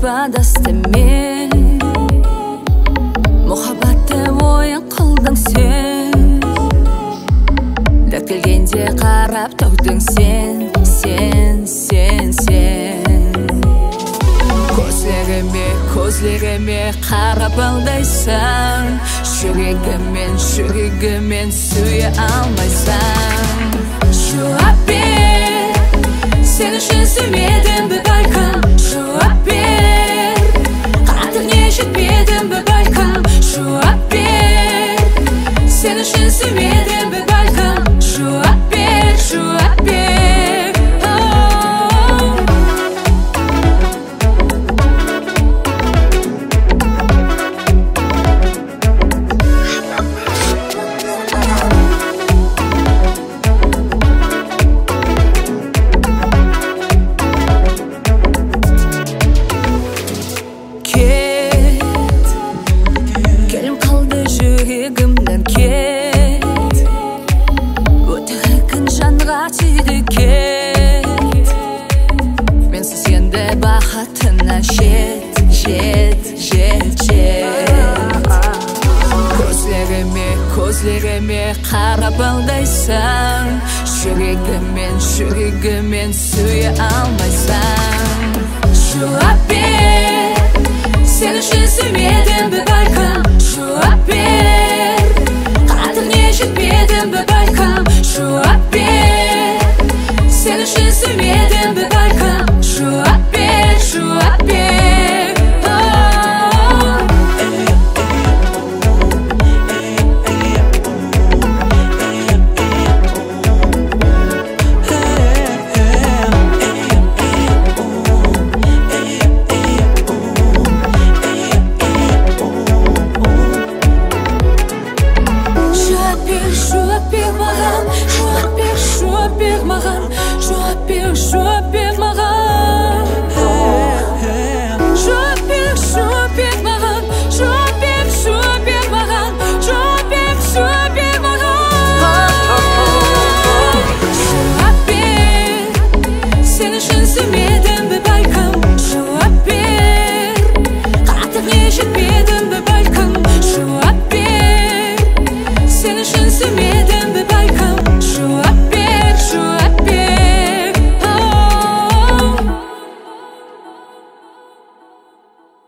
адасты мен, мұхаббатты ойын қылдың сен, дәктелгенде қарап тұрдың сен, сен, сен, сен. Көзлеріме қарап алдайсың, жүрегімен сүйе алмайсың. Жауап бер, сен үшін сүймедім бе бәлкім. Жауап бер, қадіріне жетпедім бе бәлкім. Жауап бер, сен үшін сүймедім бе бәлкім. Жауап бер, жауап бер. Келім қалды жүрегімнен кет, өтірігін жанға тиді кет. Менсіз енді бақытына жет, жет, жет, жет. Көзлеріме қарап алдайсың, жүрегімен сүйе алмайсың. Жауап бер, сен үшін сүймедім бе бәлкім. Жауап бер, қадіріне жетпедім бе бәлкім. Жауап бер, сен үшін сүймедім бе бәлкім. Жауап бер, жауап бер. Жауап бер маған, жауап бер, жауап бер маған, жауап бер, жауап бер маған. Жауап бер, жауап бер маған, жауап бер, жауап бер маған, жауап бер, жауап бер маған. Жауап бер, сен үшін сүймедім бе бәлкім. Жауап бер, қадіріне жетпедім бе бәлкім. Жауап бер, сен үшін сүймедім.